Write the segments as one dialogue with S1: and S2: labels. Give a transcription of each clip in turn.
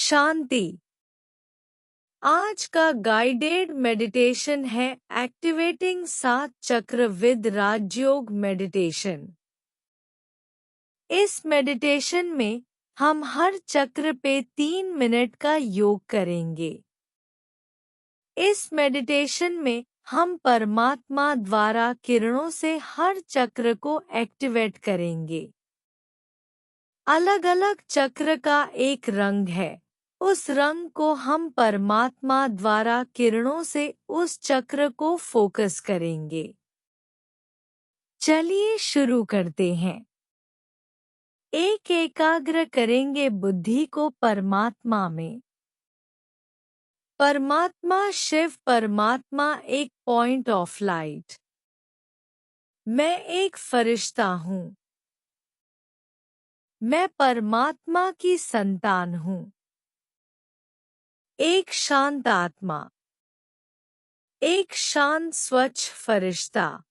S1: शांति। आज का guided meditation है एक्टिवेटिंग 7 चक्र विद राजयोग मेडिटेशन। इस मेडिटेशन में हम हर चक्र पे 3 मिनट का योग करेंगे। इस मेडिटेशन में हम परमात्मा द्वारा किरणों से हर चक्र को एक्टिवेट करेंगे। अलग अलग चक्र का एक रंग है, उस रंग को हम परमात्मा द्वारा किरणों से उस चक्र को फोकस करेंगे। चलिए शुरू करते हैं। एक एकाग्र करेंगे बुद्धि को परमात्मा में। परमात्मा शिव परमात्मा एक पॉइंट ऑफ लाइट। मैं एक फरिश्ता हूँ। मैं परमात्मा की संतान हूँ। एक शांत आत्मा, एक शांत स्वच्छ फरिश्ता।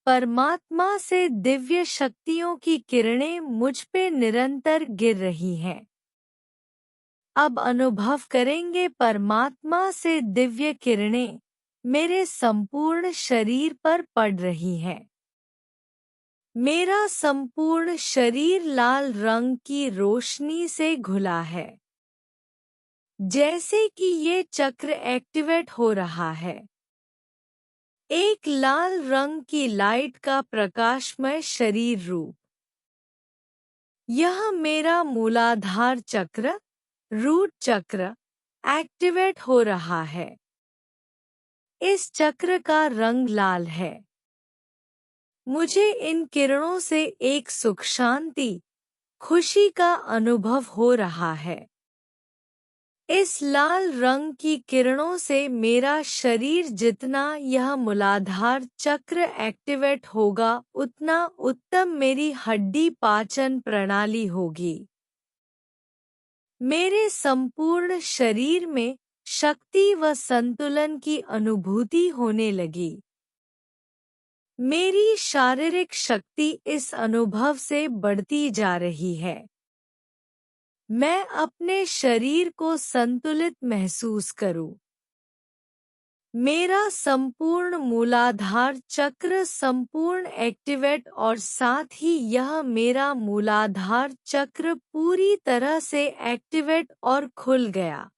S1: परमात्मा से दिव्य शक्तियों की किरणें मुझ पे निरंतर गिर रही हैं। अब अनुभव करेंगे परमात्मा से दिव्य किरणें मेरे संपूर्ण शरीर पर पड़ रही हैं। मेरा संपूर्ण शरीर लाल रंग की रोशनी से घुला है। जैसे कि ये चक्र एक्टिवेट हो रहा है। एक लाल रंग की लाइट का प्रकाशमय शरीर रूप। यह मेरा मूलाधार चक्र, रूट चक्र, एक्टिवेट हो रहा है। इस चक्र का रंग लाल है। मुझे इन किरणों से एक सुख शांति, खुशी का अनुभव हो रहा है। इस लाल रंग की किरणों से मेरा शरीर जितना यह मूलाधार चक्र एक्टिवेट होगा उतना उत्तम मेरी हड्डी पाचन प्रणाली होगी। मेरे संपूर्ण शरीर में शक्ति व संतुलन की अनुभूति होने लगी। मेरी शारीरिक शक्ति इस अनुभव से बढ़ती जा रही है। मैं अपने शरीर को संतुलित महसूस करूं। मेरा संपूर्ण मूलाधार चक्र संपूर्ण एक्टिवेट और साथ ही यह मेरा मूलाधार चक्र पूरी तरह से एक्टिवेट और खुल गया।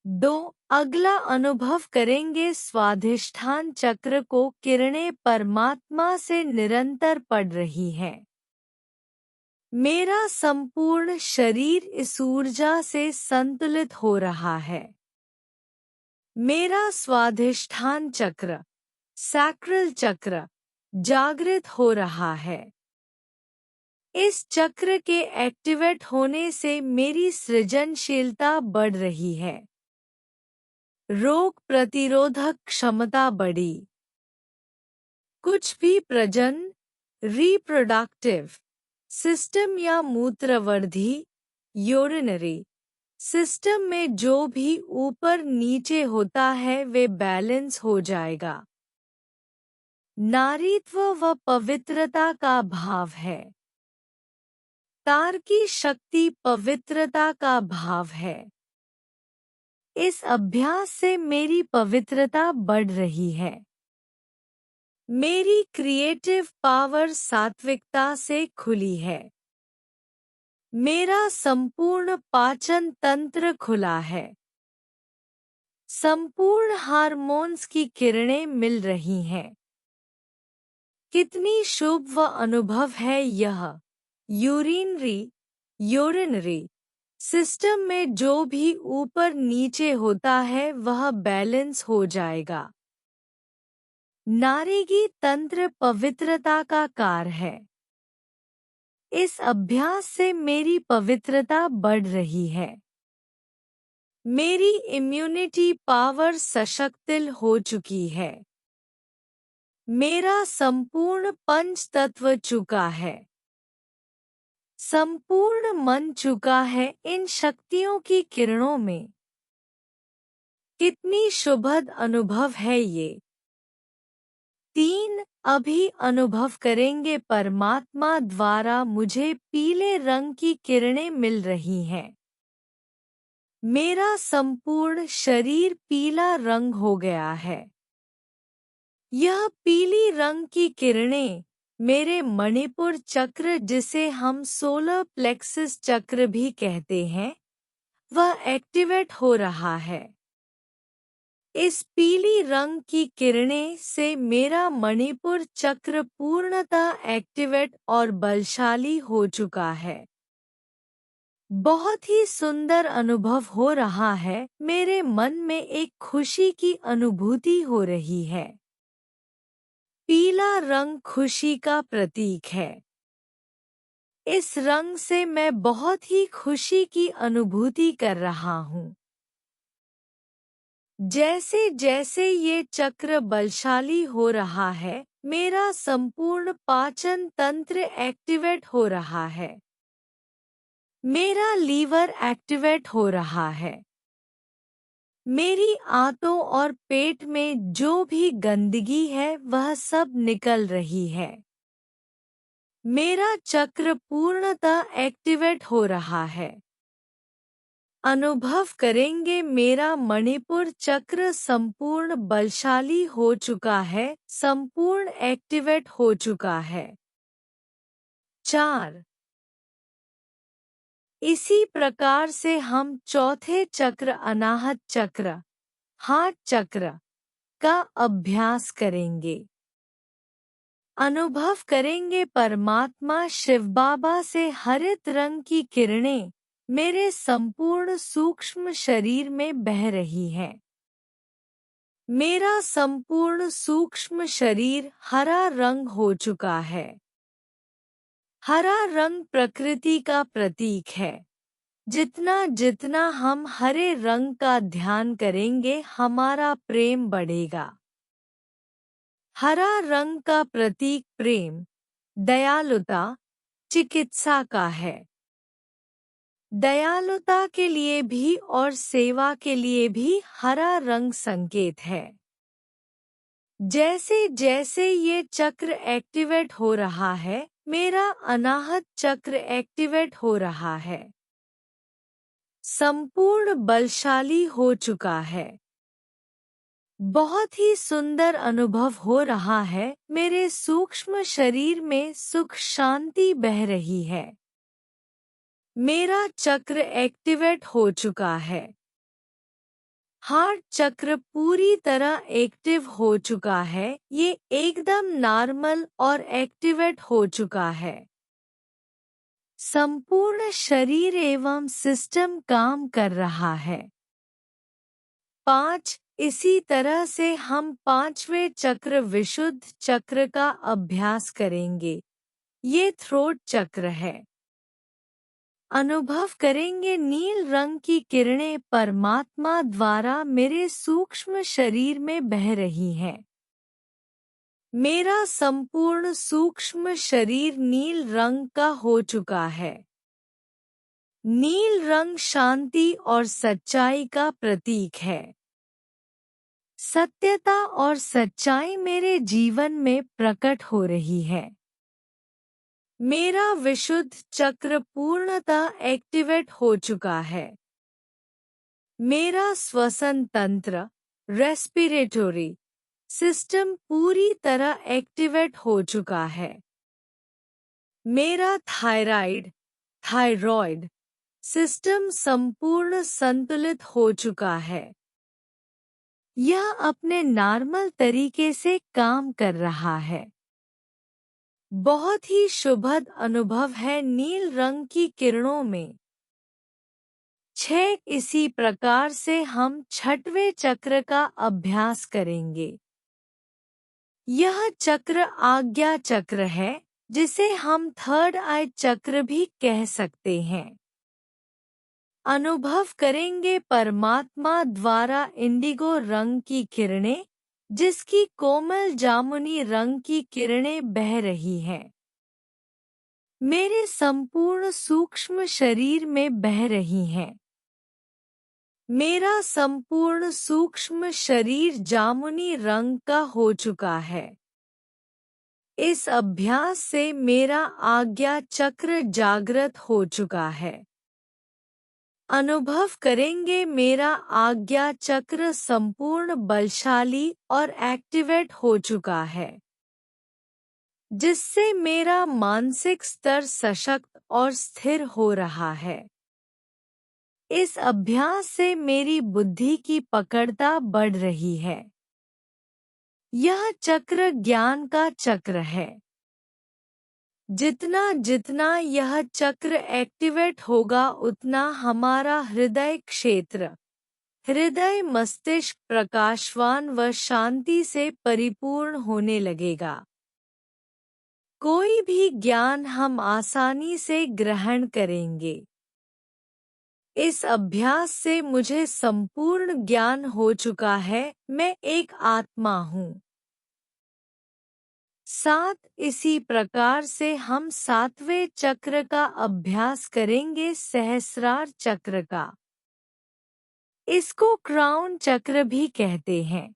S1: 2. अगला अनुभव करेंगे स्वाधिष्ठान चक्र को किरणें परमात्मा से निरंतर पड़ रही हैं। मेरा संपूर्ण शरीर इस ऊर्जा से संतुलित हो रहा है। मेरा स्वाधिष्ठान चक्र, सैक्रल चक्र, जागृत हो रहा है। इस चक्र के एक्टिवेट होने से मेरी सृजनशीलता बढ़ रही है। रोग प्रतिरोधक क्षमता बढ़ी। कुछ भी प्रजनन, रिप्रोडक्टिव सिस्टम या मूत्रवर्धी, यूरिनरी सिस्टम में जो भी ऊपर नीचे होता है वे बैलेंस हो जाएगा। नारीत्व व पवित्रता का भाव है। तार की शक्ति पवित्रता का भाव है। इस अभ्यास से मेरी पवित्रता बढ़ रही है। मेरी क्रिएटिव पावर सात्विकता से खुली है। मेरा संपूर्ण पाचन तंत्र खुला है। संपूर्ण हार्मोन्स की किरणें मिल रही हैं। कितनी शुभ व अनुभव है यह। यूरिनरी सिस्टम में जो भी ऊपर नीचे होता है वह बैलेंस हो जाएगा। नारीगी तंत्र पवित्रता का कार है। इस अभ्यास से मेरी पवित्रता बढ़ रही है। मेरी इम्यूनिटी पावर सशक्तिल हो चुकी है। मेरा संपूर्ण पंच तत्व चुका है। संपूर्ण मन चुका है इन शक्तियों की किरणों में। कितनी शुभद अनुभव है ये। 3 अभी अनुभव करेंगे परमात्मा द्वारा मुझे पीले रंग की किरणें मिल रही हैं। मेरा संपूर्ण शरीर पीला रंग हो गया है। यह पीली रंग की किरणें मेरे मणिपुर चक्र, जिसे हम सोलर प्लेक्सस चक्र भी कहते हैं, वह एक्टिवेट हो रहा है। इस पीली रंग की किरणें से मेरा मणिपुर चक्र पूर्णतः एक्टिवेट और बलशाली हो चुका है। बहुत ही सुंदर अनुभव हो रहा है। मेरे मन में एक खुशी की अनुभूति हो रही है। पीला रंग खुशी का प्रतीक है। इस रंग से मैं बहुत ही खुशी की अनुभूति कर रहा हूँ। जैसे जैसे ये चक्र बलशाली हो रहा है, मेरा संपूर्ण पाचन तंत्र एक्टिवेट हो रहा है। मेरा लीवर एक्टिवेट हो रहा है। मेरी आंतों और पेट में जो भी गंदगी है वह सब निकल रही है। मेरा चक्र पूर्णतः एक्टिवेट हो रहा है। अनुभव करेंगे मेरा मणिपुर चक्र संपूर्ण बलशाली हो चुका है, संपूर्ण एक्टिवेट हो चुका है। 4 इसी प्रकार से हम चौथे चक्र अनाहत चक्र, हार्ट चक्र का अभ्यास करेंगे। अनुभव करेंगे परमात्मा शिव बाबा से हरित रंग की किरणें मेरे संपूर्ण सूक्ष्म शरीर में बह रही हैं। मेरा संपूर्ण सूक्ष्म शरीर हरा रंग हो चुका है। हरा रंग प्रकृति का प्रतीक है। जितना जितना हम हरे रंग का ध्यान करेंगे, हमारा प्रेम बढ़ेगा। हरा रंग का प्रतीक प्रेम, दयालुता, चिकित्सा का है। दयालुता के लिए भी और सेवा के लिए भी हरा रंग संकेत है। जैसे जैसे ये चक्र एक्टिवेट हो रहा है, मेरा अनाहत चक्र एक्टिवेट हो रहा है। संपूर्ण बलशाली हो चुका है। बहुत ही सुंदर अनुभव हो रहा है। मेरे सूक्ष्म शरीर में सुख शांति बह रही है। मेरा चक्र एक्टिवेट हो चुका है। हार्ट चक्र पूरी तरह एक्टिव हो चुका है। ये एकदम नॉर्मल और एक्टिवेट हो चुका है। संपूर्ण शरीर एवं सिस्टम काम कर रहा है। 5 इसी तरह से हम पांचवें चक्र विशुद्ध चक्र का अभ्यास करेंगे। ये थ्रोट चक्र है। अनुभव करेंगे नील रंग की किरणें परमात्मा द्वारा मेरे सूक्ष्म शरीर में बह रही हैं। मेरा संपूर्ण सूक्ष्म शरीर नील रंग का हो चुका है। नील रंग शांति और सच्चाई का प्रतीक है। सत्यता और सच्चाई मेरे जीवन में प्रकट हो रही है। मेरा विशुद्ध चक्र पूर्णतः एक्टिवेट हो चुका है। मेरा श्वसन तंत्र, रेस्पिरेटरी सिस्टम पूरी तरह एक्टिवेट हो चुका है। मेरा थायराइड सिस्टम संपूर्ण संतुलित हो चुका है। यह अपने नॉर्मल तरीके से काम कर रहा है। बहुत ही शुभद अनुभव है नील रंग की किरणों में। 6 इसी प्रकार से हम छठवें चक्र का अभ्यास करेंगे। यह चक्र आज्ञा चक्र है, जिसे हम थर्ड आई चक्र भी कह सकते हैं। अनुभव करेंगे परमात्मा द्वारा इंडिगो रंग की किरणें, जिसकी कोमल जामुनी रंग की किरणें बह रही हैं। मेरे संपूर्ण सूक्ष्म शरीर में बह रही हैं। मेरा संपूर्ण सूक्ष्म शरीर जामुनी रंग का हो चुका है। इस अभ्यास से मेरा आज्ञा चक्र जागृत हो चुका है। अनुभव करेंगे मेरा आज्ञा चक्र संपूर्ण बलशाली और एक्टिवेट हो चुका है, जिससे मेरा मानसिक स्तर सशक्त और स्थिर हो रहा है। इस अभ्यास से मेरी बुद्धि की पकड़ता बढ़ रही है। यह चक्र ज्ञान का चक्र है। जितना जितना यह चक्र एक्टिवेट होगा उतना हमारा हृदय क्षेत्र, हृदय मस्तिष्क प्रकाशवान व शांति से परिपूर्ण होने लगेगा। कोई भी ज्ञान हम आसानी से ग्रहण करेंगे। इस अभ्यास से मुझे संपूर्ण ज्ञान हो चुका है, मैं एक आत्मा हूँ। 7 इसी प्रकार से हम 7वें चक्र का अभ्यास करेंगे, सहस्रार चक्र का। इसको क्राउन चक्र भी कहते हैं।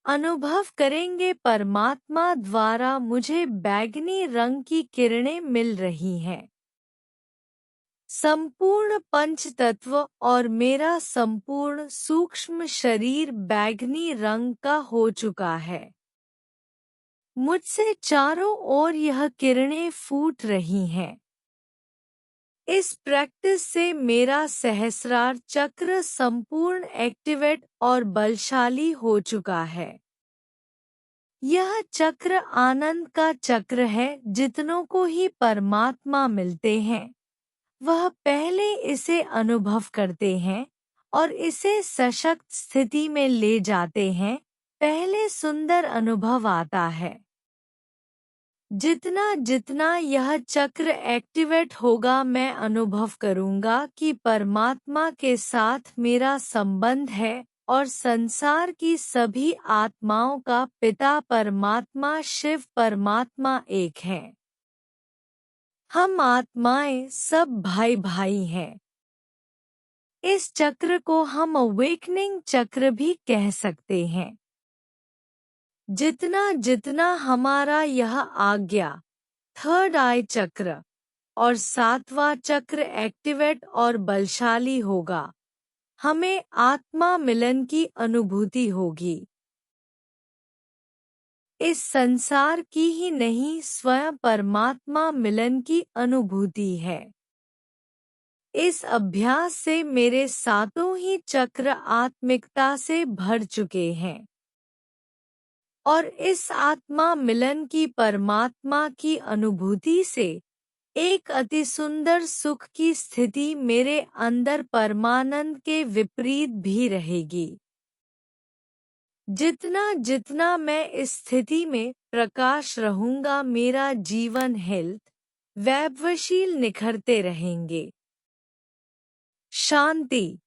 S1: अनुभव करेंगे परमात्मा द्वारा मुझे बैंगनी रंग की किरणें मिल रही हैं। संपूर्ण पंच तत्व और मेरा संपूर्ण सूक्ष्म शरीर बैंगनी रंग का हो चुका है। मुझसे चारों ओर यह किरणें फूट रही हैं। इस प्रैक्टिस से मेरा सहस्रार चक्र संपूर्ण एक्टिवेट और बलशाली हो चुका है। यह चक्र आनंद का चक्र है। जितनों को ही परमात्मा मिलते हैं, वह पहले इसे अनुभव करते हैं और इसे सशक्त स्थिति में ले जाते हैं। पहले सुंदर अनुभव आता है। जितना जितना यह चक्र एक्टिवेट होगा, मैं अनुभव करूंगा कि परमात्मा के साथ मेरा संबंध है और संसार की सभी आत्माओं का पिता परमात्मा शिव परमात्मा एक है। हम आत्माएं सब भाई भाई हैं। इस चक्र को हम अवेकनिंग चक्र भी कह सकते हैं। जितना जितना हमारा यह आज्ञा थर्ड आई चक्र और 7वां चक्र एक्टिवेट और बलशाली होगा, हमें आत्मा मिलन की अनुभूति होगी। इस संसार की ही नहीं, स्वयं परमात्मा मिलन की अनुभूति है। इस अभ्यास से मेरे 7 ही चक्र आत्मिकता से भर चुके हैं और इस आत्मा मिलन की परमात्मा की अनुभूति से एक अति सुंदर सुख की स्थिति मेरे अंदर परमानंद के विपरीत भी रहेगी। जितना जितना मैं इस स्थिति में प्रकाश रहूंगा, मेरा जीवन हेल्थ वैभवशील निखरते रहेंगे। शांति।